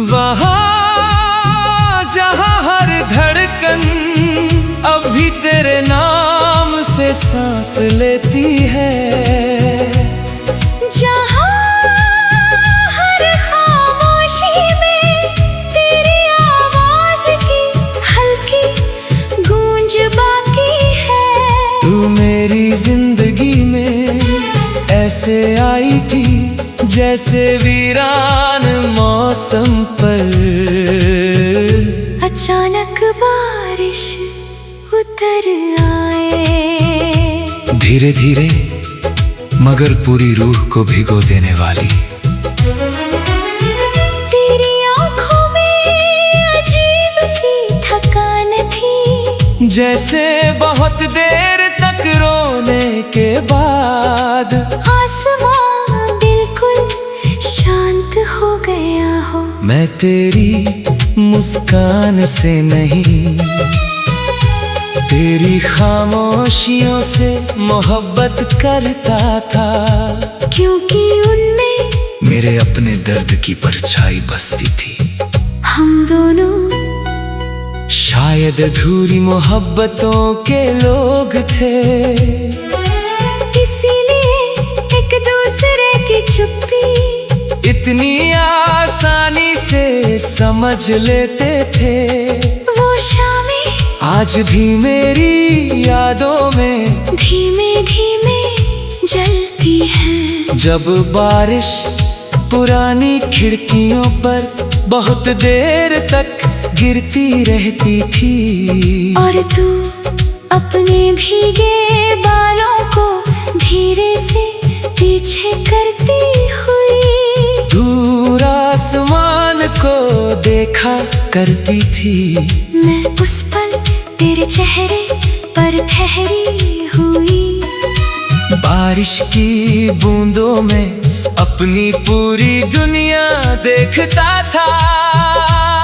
वहाँ जहाँ हर धड़कन अब भी तेरे नाम से सांस लेती है, जहाँ हर खामोशी में तेरी आवाज की हल्की गूंज बाकी है। तू मेरी जिंदगी में ऐसे आई थी जैसे वीरान मौसम पर अचानक बारिश उतर आए। धीरे धीरे मगर पूरी रूह को भिगो देने वाली तेरी आंखों में अजीब सी थकान थी, जैसे बहुत देर तक रोने के बाद आसमां बिल्कुल शांत हो गया हो। मैं तेरी मुस्कान से नहीं, तेरी खामोशियों से मोहब्बत करता था, क्योंकि उनमें मेरे अपने दर्द की परछाई बसती थी। हम दोनों शायद अधूरी मोहब्बतों के लोग थे, इसीलिए एक दूसरे की चुप्पी इतनी आसानी से समझ लेते थे। वो शामें आज भी मेरी यादों में धीमे धीमे जलती हैं। जब बारिश पुरानी खिड़कियों पर बहुत देर तक गिरती रहती थी, और तू अपने भीगे बालों को धीरे से पीछे करती हुई दूर आसमान को देखा करती थी। मैं उस पल तेरे चेहरे पर ठहरी हुई, बारिश की बूंदों में अपनी पूरी दुनिया देखता था।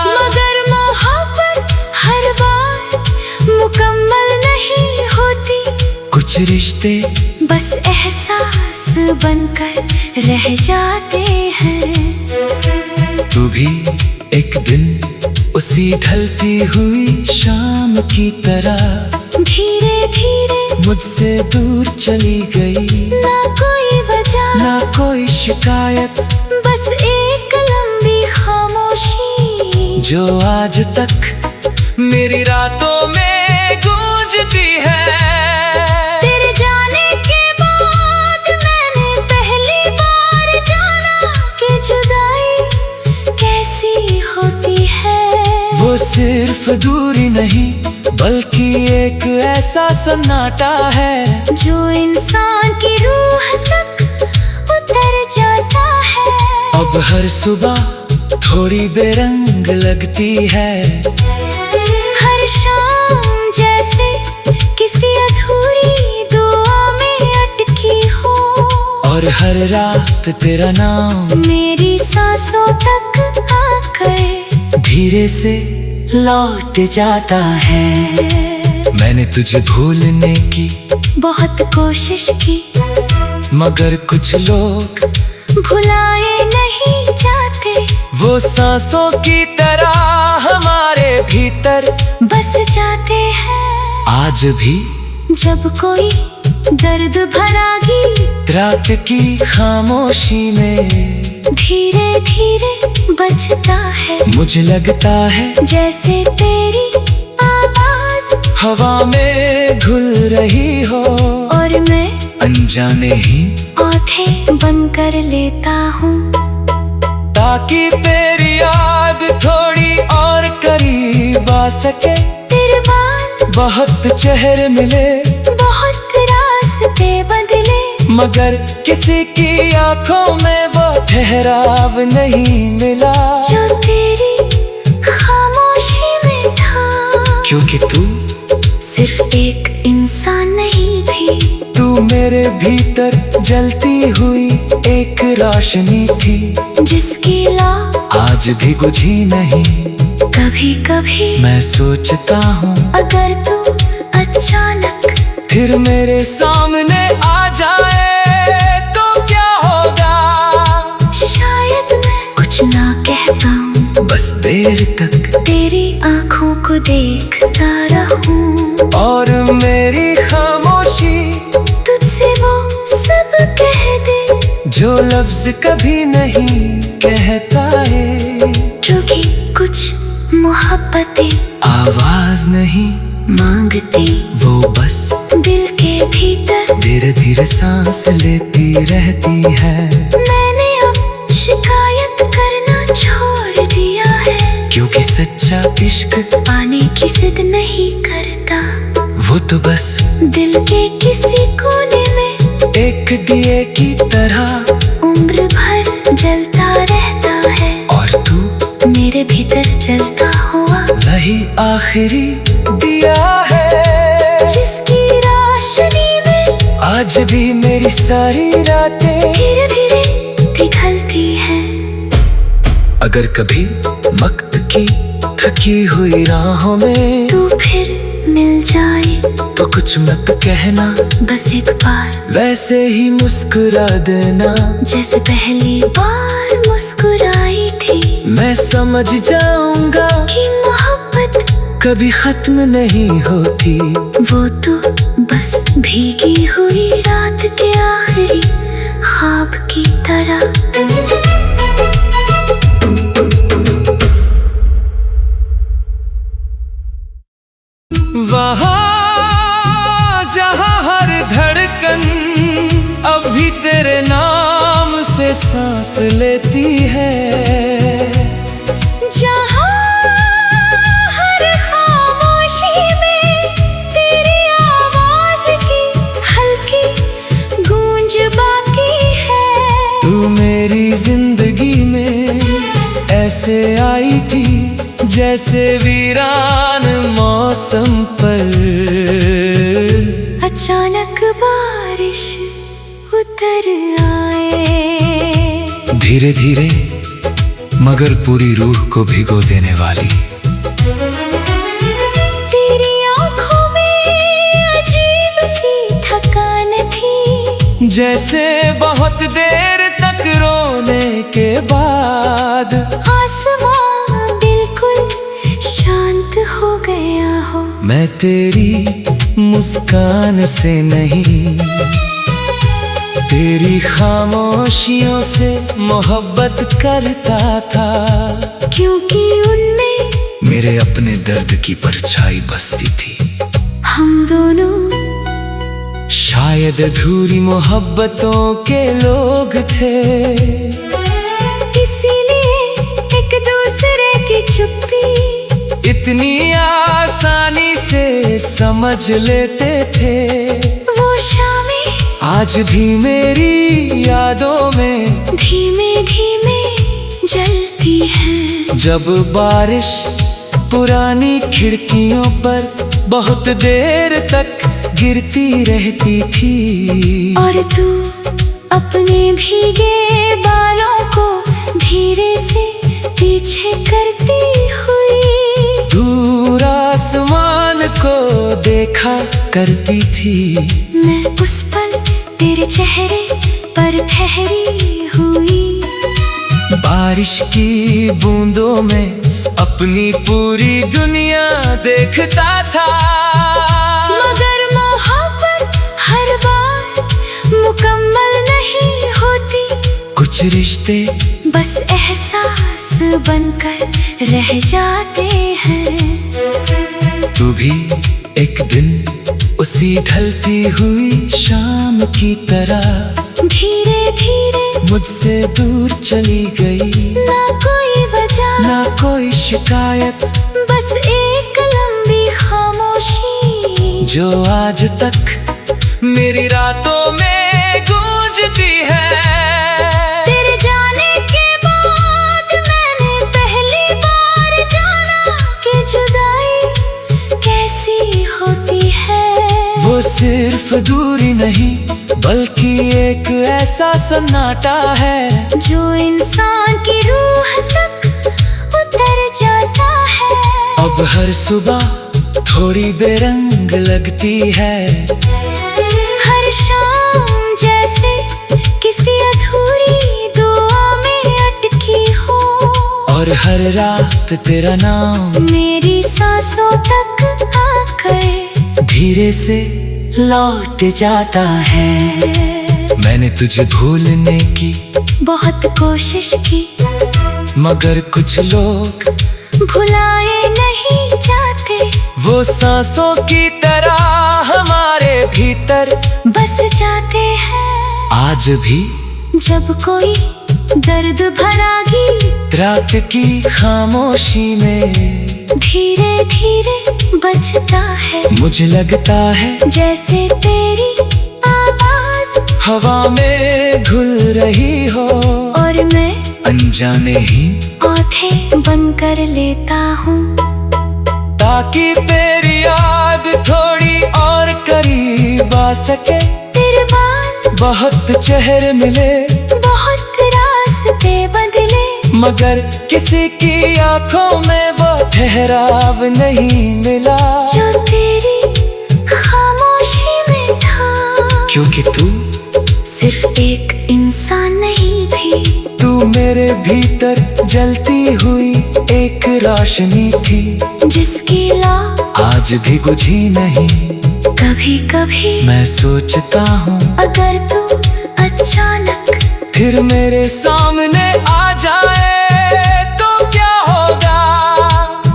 मगर मोहब्बत हर बार मुकम्मल नहीं होती, कुछ रिश्ते बस एहसास बनकर रह जाते हैं। तू भी एक दिन उसी ढलती हुई शाम की तरह धीरे धीरे मुझसे दूर चली गई। ना कोई वजह ना कोई शिकायत, बस एक लंबी खामोशी जो आज तक मेरी रातों में गूंजती है। तेरे जाने के बाद मैंने पहली बार जाना कि जुदाई कैसी होती है। वो सिर्फ दूरी नहीं बल्कि एक ऐसा सन्नाटा है जो इंसान की रूह तक उतर जाता है। अब हर सुबह थोड़ी बेरंग लगती है, हर शाम जैसे किसी अधूरी दुआ में अटकी हो, और हर रात तेरा नाम मेरी सांसों तक आकर धीरे से लौट जाता है। मैंने तुझे भूलने की बहुत कोशिश की, मगर कुछ लोग भुलाए नहीं जाते, वो सांसों की तरह हमारे भीतर बस जाते हैं। आज भी जब कोई दर्द भरा गीत रात की खामोशी में धीरे धीरे बजता है, मुझे लगता है जैसे तेरी आवाज हवा में घुल रही हो, और मैं अनजाने ही आंखें बंद कर लेता हूँ, ताकि तेरी याद थोड़ी और करीब आ सके। तेरे बाद बहुत चेहरे मिले, बहुत रास्ते बदले, मगर किसी की आंखों में वो ठहराव नहीं मिला जो तेरी खामोशी में था। क्योंकि तू सिर्फ एक इंसान नहीं थी, तू मेरे भीतर जलती हुई एक रोशनी थी, जिसकी लौ आज भी बुझी नहीं। कभी कभी मैं सोचता हूँ अगर तू अचानक फिर मेरे सामने आ जाए तो क्या होगा। शायद मैं कुछ ना कह पाऊँ, बस देर तक तेरी आंखों को देखता रहूं, और मेरी खामोशी तुझसे वो सब कह दे जो लफ्ज कभी नहीं कहता है। क्योंकि कुछ मोहब्बतें आवाज नहीं मांगती, वो बस दिल के भीतर धीरे धीरे सांस लेती रहती है। मैंने अब शिकायत करना छोड़ दिया है, क्योंकि सच्चा इश्क पाने की जिद नहीं करता, वो तो बस दिल के किसी कोने में एक दिए की तरह उम्र भर जलता रहता है। और तू मेरे भीतर जलता हुआ वही आखिरी दिया है, जिसकी रोशनी में आज भी मेरी सारी रातें धीरे धीरे पिघलती है। अगर कभी वक्त की थकी हुई राहों में तू फिर मिल जाए तो कुछ मत कहना, बस एक बार वैसे ही मुस्कुरा देना जैसे पहली बार मुस्कुराई थी। मैं समझ जाऊंगा कि मोहब्बत कभी खत्म नहीं होती, वो तो बस भीगी हुई रात के आखिरी ख्वाब की तरह। वहाँ जहाँ हर धड़कन अभी तेरे नाम से सांस लेती है, जहाँ हर खामोशी में तेरी आवाज की हल्की गूंज बाकी है। तू मेरी जिंदगी में ऐसे आई थी जैसे वीरान मौसम पर अचानक बारिश उतर आए, धीरे धीरे मगर पूरी रूह को भिगो देने वाली। तेरी आंखों में अजीब सी थकान थी, जैसे बहुत देर तक रोने के बाद आसमां बिल्कुल शांत हो गया हो। मैं तेरी मुस्कान से नहीं, तेरी खामोशियों से मोहब्बत करता था, क्योंकि उनमें मेरे अपने दर्द की परछाई बसती थी। हम दोनों शायद अधूरी मोहब्बतों के लोग थे, इसीलिए एक दूसरे की चुप्पी इतनी आसानी से समझ लेते थे। वो शामें आज भी मेरी यादों में धीमे धीमे जलती है। जब बारिश पुरानी खिड़कियों पर बहुत देर तक गिरती रहती थी, और तू अपने भीगे बालों को धीरे से पीछे करती हुई दूर आसमान को देखा करती थी। मैं उस पल तेरे चेहरे पर ठहरी हुई, बारिश की बूंदों में अपनी पूरी दुनिया देखता था। मगर मोहब्बत हर बार मुकम्मल नहीं होती, कुछ रिश्ते बस एहसास बनकर रह जाते हैं। तू भी एक दिन उसी ढलती हुई शाम की तरह धीरे धीरे मुझसे दूर चली गई, ना कोई वजह ना कोई शिकायत, बस एक लंबी खामोशी जो आज तक मेरी रातों में गूंजती है। तेरे जाने के बाद मैंने पहली बार जाना कि जुदाई कैसी होती है। वो सिर्फ दूरी नहीं बल्कि एक ऐसा सन्नाटा है जो इंसान की रूह तक उतर जाता है। अब हर सुबह थोड़ी बेरंग लगती है, हर शाम जैसे किसी अधूरी दुआ में अटकी हो, और और हर रात तेरा नाम मेरी सांसों तक आकर धीरे से लौट जाता है। मैंने तुझे भूलने की बहुत कोशिश की, मगर कुछ लोग भुलाए नहीं जाते। वो सांसों की तरह हमारे भीतर बस जाते हैं। आज भी जब कोई दर्द भरा गीत रात की खामोशी में धीरे धीरे बजता है, मुझे लगता है जैसे तेरी आवाज हवा में घुल रही हो, और मैं अनजाने ही आंखें बंद कर लेता हूँ, ताकि तेरी याद थोड़ी और करीब आ सके। तेरे बाद बहुत चेहरे मिले, बहुत रास्ते बदले, मगर किसी की आंखों में वो ठहराव नहीं मिला जो तेरी खामोशी में था। क्योंकि तू सिर्फ एक इंसान नहीं थी, तू मेरे भीतर जलती हुई एक रोशनी थी, जिसकी लौ आज भी बुझी नहीं। कभी कभी मैं सोचता हूँ अगर तू अचानक फिर मेरे सामने आ जाए तो क्या होगा।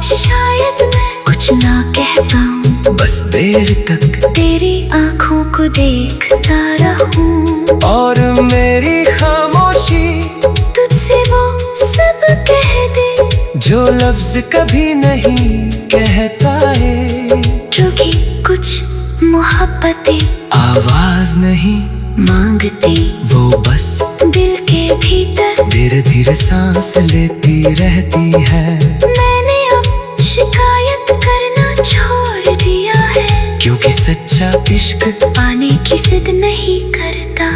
शायद मैं कुछ ना कह पाऊँ, बस देर तक तेरी आंखों को देखता रहूं, और मेरी खामोशी तुझसे वो सब कह दे जो लफ्ज कभी नहीं कहता है। क्योंकि कुछ मोहब्बतें आवाज नहीं मांगते, वो बस दिल के भीतर धीरे धीरे सांस लेती रहती है। मैंने अब शिकायत करना छोड़ दिया है, क्योंकि सच्चा इश्क पाने की जिद नहीं करता,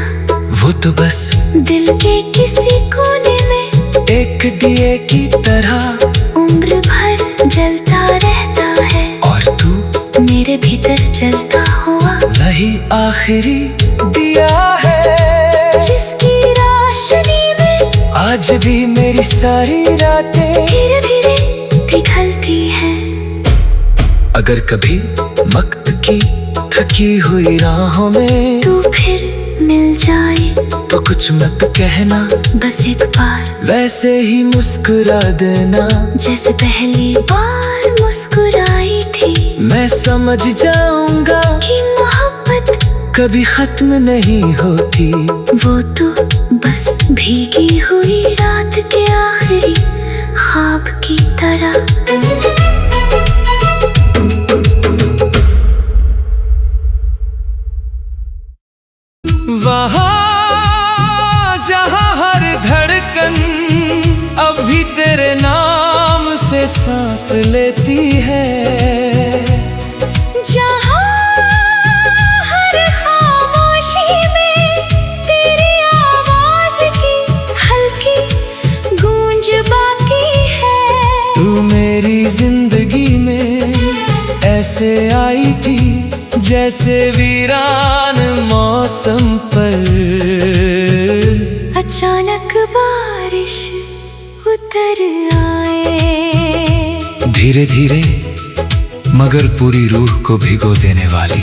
वो तो बस दिल के किसी कोने में एक दिए की तरह उम्र भर जलता रहता है। और तू मेरे भीतर जलता हुआ वही आखिरी दिया है, जिसकी रोशनी में आज भी मेरी सारी रातें धीरे धीरे पिघलती हैं। अगर कभी वक्त की थकी हुई राहों में तू फिर मिल जाए तो कुछ मत कहना, बस एक बार वैसे ही मुस्कुरा देना जैसे पहली बार मुस्कुराई थी। मैं समझ जाऊंगा कि मोहब्बत कभी खत्म नहीं होती। वो तो बस भीगी हुई रात के आखिरी ख्वाब की तरह। वहाँ जहाँ हर धड़कन अभी तेरे नाम से सांस लेती है, जहाँ हर खामोशी में तेरी आवाज की हल्की गूंज बाकी है। तू मेरी जिंदगी में ऐसे आई थी जैसे वीरान मौसम पर अचानक बारिश उतर आए, धीरे धीरे मगर पूरी रूह को भिगो देने वाली।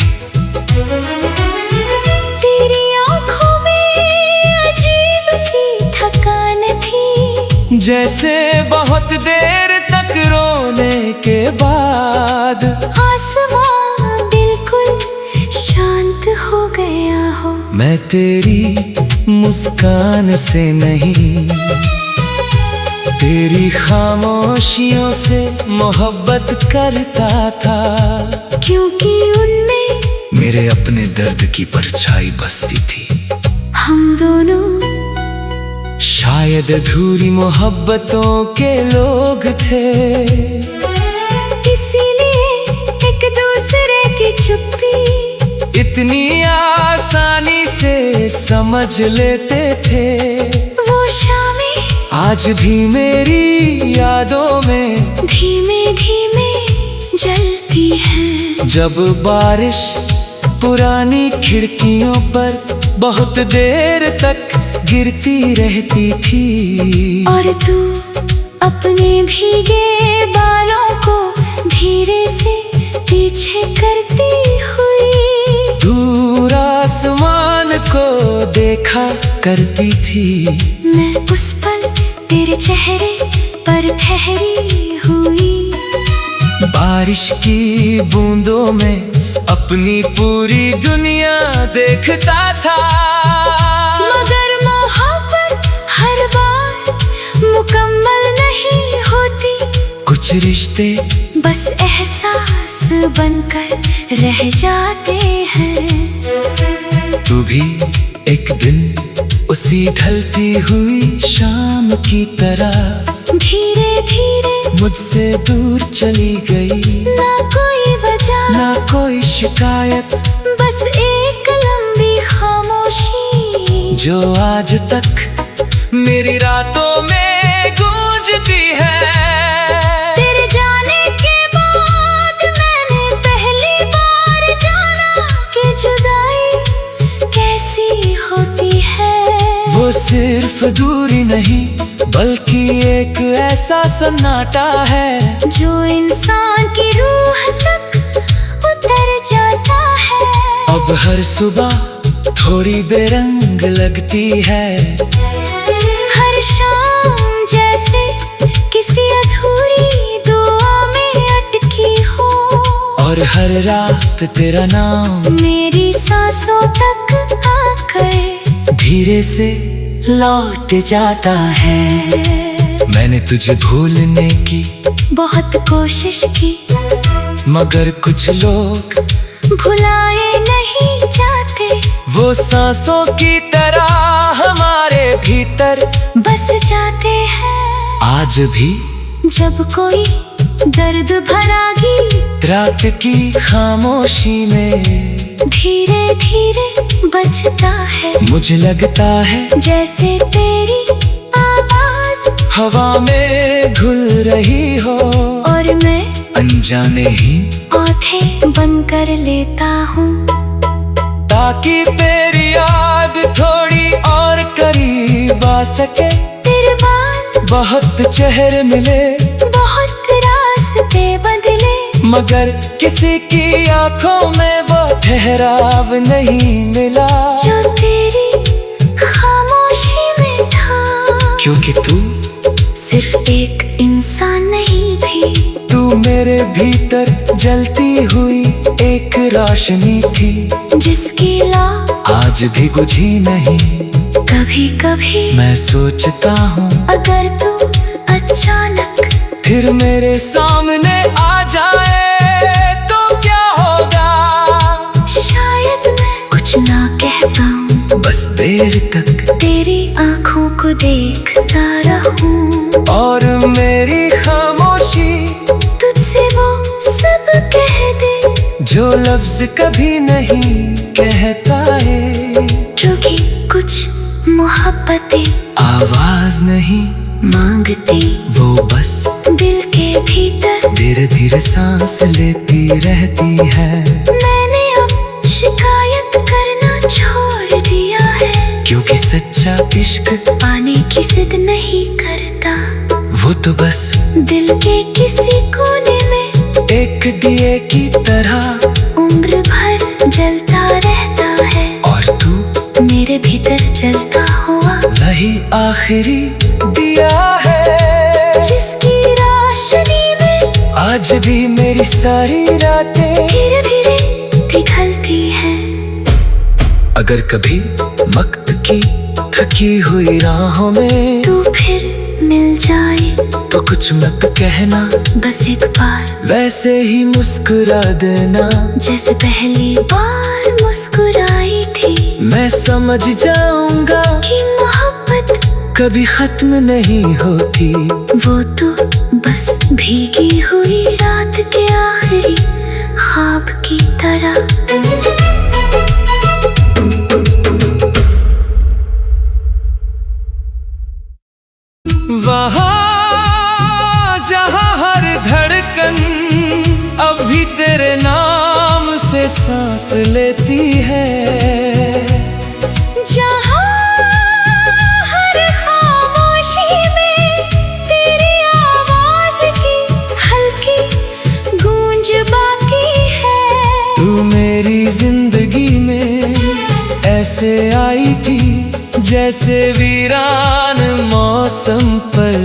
तेरी आंखों में अजीब सी थकान थी, जैसे बहुत देर तक रोने के बाद आसमां बिल्कुल शांत हो गया हो। मैं तेरी मुस्कान से नहीं, तेरी खामोशियों से मोहब्बत करता था, क्योंकि उनमें मेरे अपने दर्द की परछाई बसती थी। हम दोनों शायद अधूरी मोहब्बतों के लोग थे, इसीलिए एक दूसरे की चुप्पी इतनी आसानी से समझ लेते थे। वो शामें आज भी मेरी यादों में धीमे धीमे जलती है। जब बारिश पुरानी खिड़कियों पर बहुत देर तक गिरती रहती थी, और तू अपने भीगे बालों को धीरे से पीछे करती हुई। दूर आसमान को देखा करती थी, मैं उस पल तेरे चेहरे पर ठहरी हुई। बारिश की बूंदों में अपनी पूरी दुनिया देखता था, मगर मोहब्बत हर बार मुकम्मल नहीं होती। कुछ रिश्ते बस एहसास बनकर रह जाते हैं। तू भी एक दिन उसी ढलती हुई शाम की तरह धीरे धीरे मुझसे दूर चली गई। ना कोई वजह, ना कोई शिकायत, बस एक लंबी खामोशी जो आज तक मेरी रातों में गूंजती है। तेरे जाने के बाद मैंने पहली बार जाना कि जुदाई कैसी होती है। वो सिर्फ दूरी नहीं बल्कि एक ऐसा सन्नाटा है जो इंसान की रूह तक उतर जाता है। अब हर सुबह थोड़ी बेरंग लगती है, हर शाम जैसे किसी अधूरी दुआ में अटकी हो, और हर रात तेरा नाम मेरी सांसों तक आकर धीरे से लौट जाता है। मैंने तुझे भूलने की बहुत कोशिश की, मगर कुछ लोग भुलाए नहीं जाते। वो सांसों की तरह हमारे भीतर बस जाते हैं। आज भी जब कोई दर्द भरा गीत रात की खामोशी में धीरे धीरे बजता है, मुझे लगता है जैसे तेरी आवाज हवा में घुल रही हो, और मैं अनजाने ही आंखें बंद कर लेता हूँ, ताकि तेरी याद थोड़ी और करीब आ सके। तेरे बाद बहुत चेहरे मिले, बहुत रास्ते बदले, मगर किसी की आंखों में वो ठहराव नहीं मिला जो तेरी खामोशी में था। क्योंकि तू सिर्फ एक इंसान नहीं थी, तू मेरे भीतर जलती हुई एक रोशनी थी, जिसकी लौ आज भी बुझी नहीं। कभी कभी मैं सोचता हूँ अगर तू अचानक फिर मेरे सामने आ जाए तो क्या होगा। शायद मैं कुछ ना कह पाऊँ, बस देर तक तेरी आँखों को देखता रहूं, और मेरी खामोशी तुझसे वो सब कह दे जो लफ्ज कभी नहीं कहता है। क्योंकि कुछ मोहब्बतें आवाज नहीं मांगती, वो बस दिल के भीतर धीरे धीरे सांस लेती रहती है। मैंने अब शिकायत करना छोड़ दिया है, क्योंकि सच्चा इश्क पाने की जिद नहीं करता। वो तो बस दिल के किसी कोने में एक दिए की तरह उम्र भर जलता रहता है, और तू मेरे भीतर जलता हुआ वही आखिरी दिया है, जिसकी रोशनी में आज भी मेरी सारी रातें धीरे धीरे पिघलती है। अगर कभी वक्त की थकी हुई राहों में तू फिर मिल जाए तो कुछ मत कहना, बस एक बार वैसे ही मुस्कुरा देना जैसे पहली बार मुस्कुराई थी। मैं समझ जाऊंगा कि मोहब्बत कभी खत्म नहीं होती। वो तो बस भीगी हुई रात के आखिरी ख्वाब की तरह। वहाँ जहाँ हर धड़कन अभी तेरे नाम से सांस लेती है, जहाँ हर खामोशी में तेरी ऐसे आई थी जैसे वीरान मौसम पर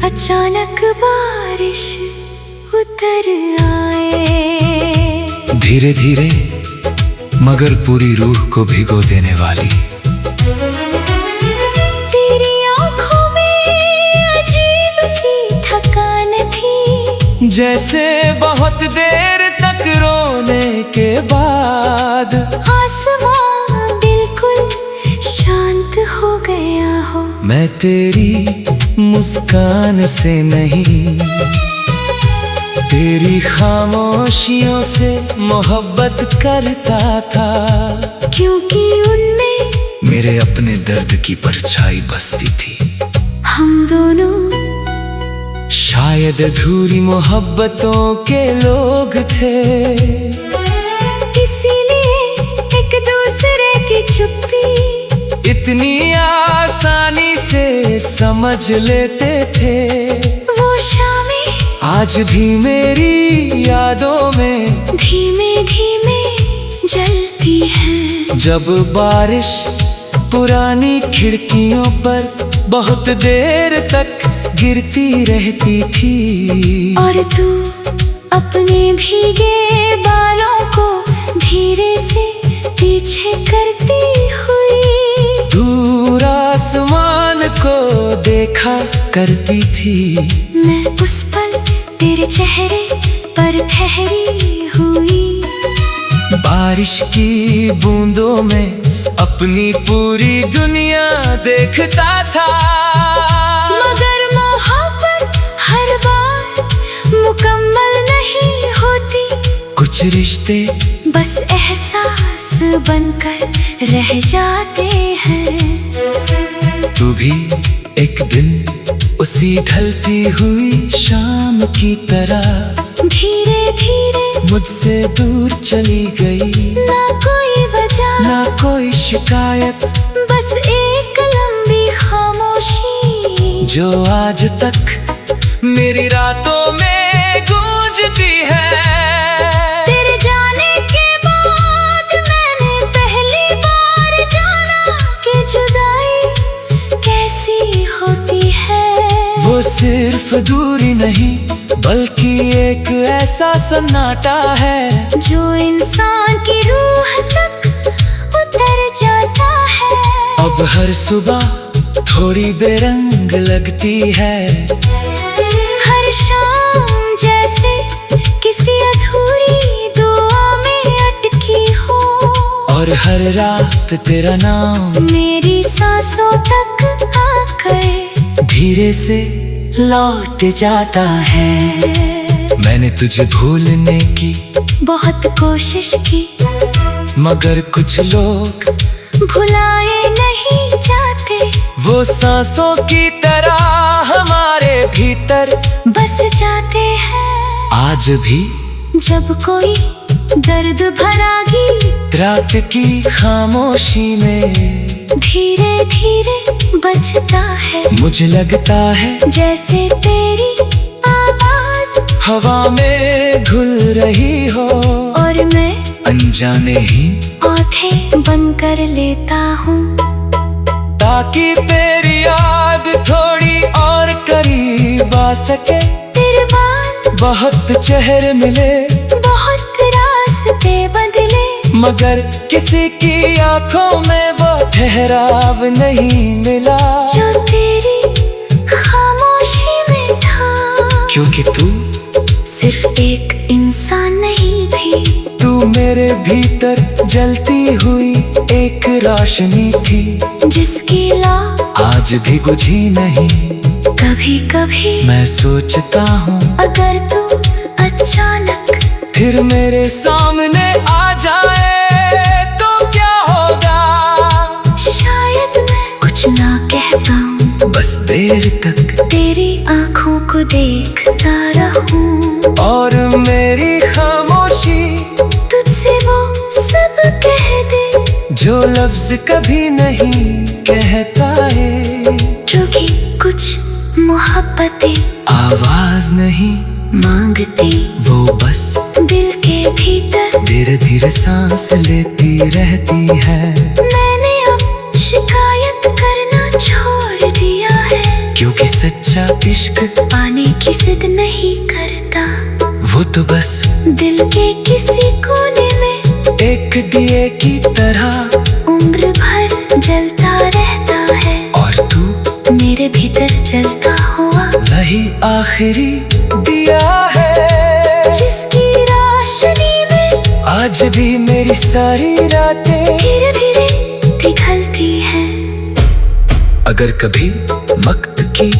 अचानक बारिश उतर आए। धीरे धीरे मगर पूरी रूह को भिगो देने वाली। तेरी आंखों में अजीब सी थकान थी, जैसे बहुत देर तक रोने के बाद आसमां बिल्कुल शांत हो गया हो। मैं तेरी मुस्कान से नहीं, तेरी खामोशियों से मोहब्बत करता था, क्योंकि उनमें मेरे अपने दर्द की परछाई बसती थी। हम दोनों शायद अधूरी मोहब्बतों के लोग थे, इसीलिए एक दूसरे की चुप्पी इतनी आसानी से समझ लेते थे। वो शामें आज भी मेरी यादों में धीमे धीमे जलती है। जब बारिश पुरानी खिड़कियों पर बहुत देर तक गिरती रहती थी, और तू अपने भीगे बालों को धीरे से पीछे करती हुई दूर आसमान को देखा करती थी। मैं उस पल तेरे चेहरे पर ठहरी हुई। बारिश की बूंदों में अपनी पूरी दुनिया देखता था, मगर मोहब्बत हर बार मुकम्मल नहीं होती। कुछ रिश्ते बस एहसास बनकर रह जाते हैं। तू भी एक दिन उसी ढलती हुई शाम की तरह धीरे धीरे मुझसे दूर चली गई। ना कोई वजह, ना कोई शिकायत, बस एक लंबी खामोशी जो आज तक मेरी रातों में गूंजती है। तेरे जाने के बाद मैंने पहली बार जाना कि जुदाई कैसी होती है। वो सिर्फ दूरी नहीं बल्कि एक ऐसा सन्नाटा है जो इंसान की रूह तक उतर जाता है। अब हर सुबह थोड़ी बेरंग लगती है, हर शाम जैसे किसी अधूरी दुआ में अटकी हो, और हर रात तेरा नाम मेरी सांसों तक आकर धीरे से लौट जाता है। मैंने तुझे भूलने की बहुत कोशिश की, मगर कुछ लोग भुलाए नहीं जाते। वो सांसों की तरह हमारे भीतर बस जाते हैं। आज भी जब कोई दर्द भरा गीत रात की खामोशी में धीरे धीरे बजता है, मुझे लगता है जैसे तेरी आवाज हवा में घुल रही हो, और मैं अनजाने ही आंखें बंद कर लेता हूँ, ताकि तेरी याद थोड़ी और करीब आ सके। तेरे बाद बहुत चेहरे मिले, बहुत रास्ते बदले, मगर किसी की आंखों में वो ठहराव नहीं मिला जो तेरी खामोशी में था। क्योंकि तू सिर्फ एक इंसान नहीं थी, तू मेरे भीतर जलती हुई एक रोशनी थी, जिसकी लौ आज भी बुझी नहीं। कभी कभी मैं सोचता हूँ अगर तू अचानक फिर मेरे सामने आ जाए तो क्या होगा। शायद मैं कुछ ना कह पाऊँ, बस देर तक तेरी आंखों को देखता रहूं, और मेरी खामोशी तुझसे वो सब कह दे जो लफ्ज कभी नहीं कहता है। क्योंकि कुछ मोहब्बतें आवाज नहीं मांगते वो बस दिल के भीतर धीरे धीरे सांस लेती रहती है। मैंने अब शिकायत करना छोड़ दिया है, क्योंकि सच्चा इश्क पाने की जिद नहीं करता। वो तो बस दिल के किसी कोने में एक दिए की तरह उम्र भर जलता रहता है, और तू मेरे भीतर जलता हुआ वही आखिरी दिया है, जिसकी रोशनी में आज भी मेरी सारी रातें धीरे धीरे पिघलती हैं। अगर कभी वक्त की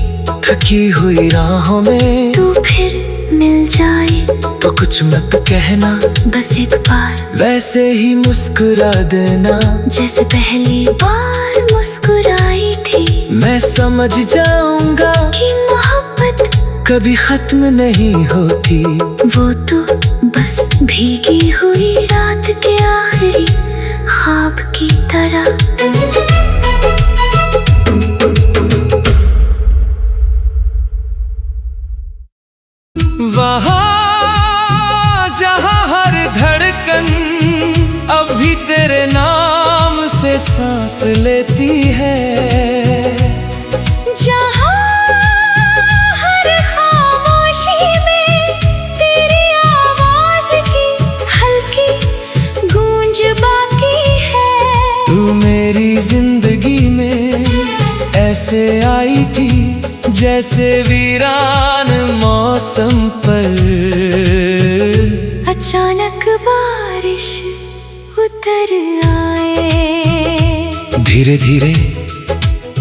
थकी हुई राहों में तू फिर मिल जाए तो कुछ मत कहना, बस एक बार वैसे ही मुस्कुरा देना जैसे पहली बार मुस्कुराई थी। मैं समझ जाऊंगा कि मोहब्बत कभी खत्म नहीं होती। वो तो बस भीगी हुई रात के आखिरी ख्वाब की तरह। वहाँ जहाँ हर धड़कन अभी तेरे नाम से सांस लेती है, जहाँ हर खामोशी में तेरी आवाज की हल्की गूंज बाकी है। तू मेरी जिंदगी में ऐसे आई थी जैसे वीरान मौसम पर अचानक बारिश उतर आए, धीरे धीरे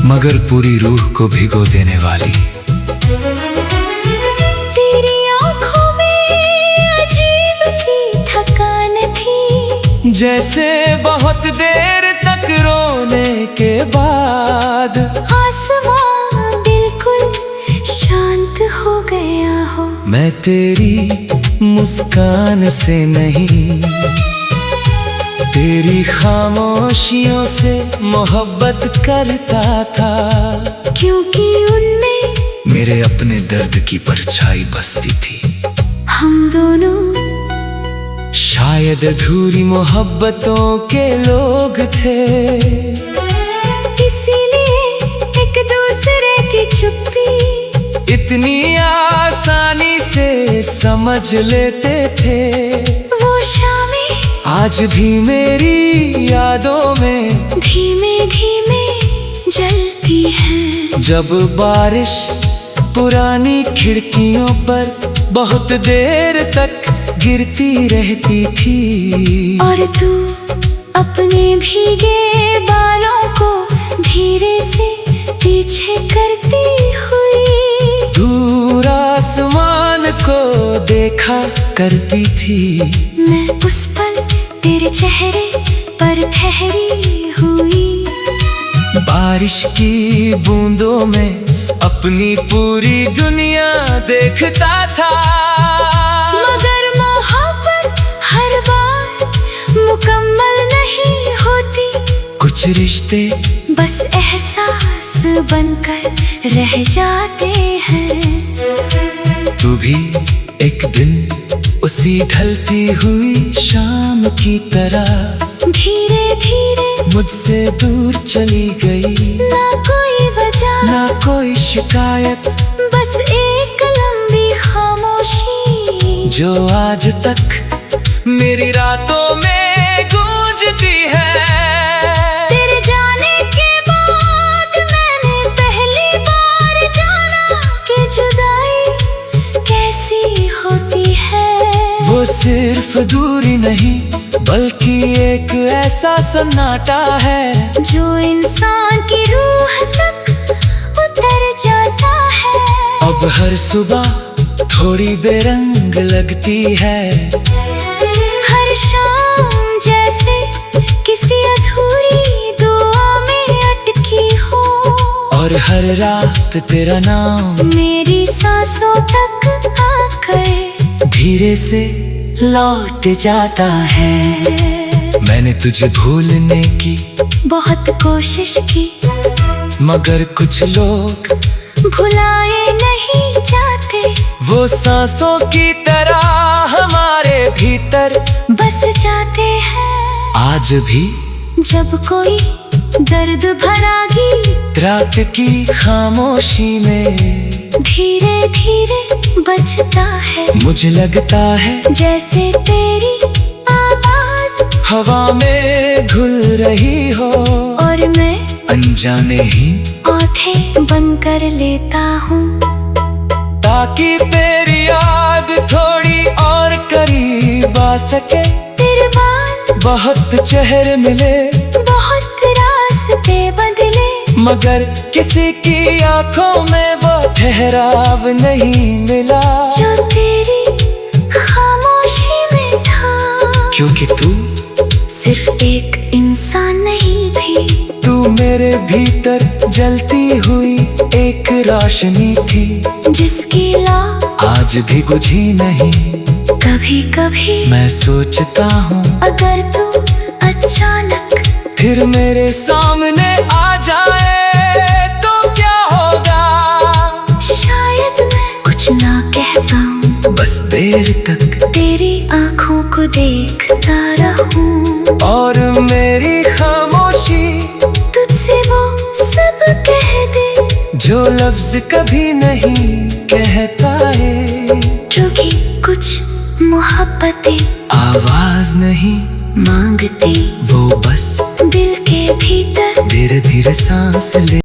मगर पूरी रूह को भिगो देने वाली। तेरी आंखों में अजीब सी थकान थी, जैसे बहुत देर तक रोने के बाद आसमां बिल्कुल शांत हो गया हो। मैं तेरी मुस्कान से नहीं, तेरी खामोशियों से मोहब्बत करता था, क्योंकि उनमें मेरे अपने दर्द की परछाई बसती थी। हम दोनों शायद अधूरी मोहब्बतों के लोग थे, इसीलिए एक दूसरे की चुप्पी इतनी आसानी से समझ लेते थे। वो शामें आज भी मेरी यादों में धीमे धीमे जलती है। जब बारिश पुरानी खिड़कियों पर बहुत देर तक गिरती रहती थी, और तू अपने भीगे बालों को धीरे से पीछे करती हुई दूर आसमान को देखा करती थी। मैं उस पल तेरे चेहरे पर ठहरी हुई, बारिश की बूंदों में अपनी पूरी दुनिया देखता था। मगर मोहब्बत हर बार मुकम्मल नहीं होती, कुछ रिश्ते बस एहसास बनकर रह जाते हैं। तू भी एक दिन उसी ढलती हुई शाम की तरह धीरे धीरे मुझसे दूर चली गई। ना कोई वजह ना कोई शिकायत, बस एक लंबी खामोशी जो आज तक मेरी रातों में गूंजती है। तेरे जाने के बाद मैंने पहली बार जाना कि जुदाई कैसी होती है। वो सिर्फ दूरी नहीं बल्कि एक ऐसा सन्नाटा है जो इंसान की रूह तक उतर जाता है। अब हर सुबह थोड़ी बेरंग लगती है, हर शाम जैसे किसी अधूरी दुआ में अटकी हो, और हर रात तेरा नाम मेरी सांसों तक आकर धीरे से लौट जाता है। मैंने तुझे भूलने की बहुत कोशिश की, मगर कुछ लोग भुलाए नहीं जाते। वो सांसों की तरह हमारे भीतर बस जाते हैं आज भी। जब कोई दर्द भरा गीत रात की खामोशी में धीरे धीरे बजता है, मुझे लगता है जैसे तेरी आवाज हवा में घुल रही हो, और मैं अनजाने ही आंखें बंद कर लेता हूँ, ताकि तेरी याद थोड़ी और करीब आ सके। तेरे बाद बहुत चेहरे मिले, बहुत रास्ते बदले, मगर किसी की आंखों में वो ठहराव नहीं मिला जो तेरी खामोशी में था। क्योंकि तू सिर्फ एक इंसान नहीं थी, तू मेरे भीतर जलती हुई एक रोशनी थी, जिसकी लौ आज भी बुझी नहीं। कभी कभी मैं सोचता हूँ अगर तू अचानक फिर मेरे सामने आ जाए तो क्या होगा। शायद मैं कुछ ना कह पाऊँ, बस देर तक तेरी आंखों को देखता रहूं, और मेरी खामोशी तुझसे वो सब कह दे जो लफ्ज कभी नहीं कहता है। क्योंकि कुछ मोहब्बतें आवाज नहीं मांगते वो बस दिल के भीतर धीरे धीरे सांस ले।